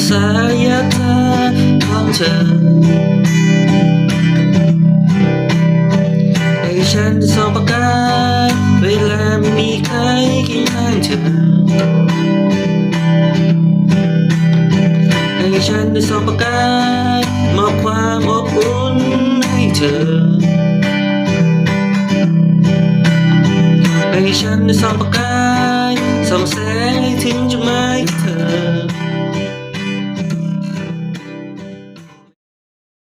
สายตาของเธอให้ฉันได้ส่องประกายเวลาไม่มีใครเคียงข้างเธอให้ฉันได้ส่องประกายมอบความอบอุ่นให้เธอให้ฉันได้ส่องประกายส่องแส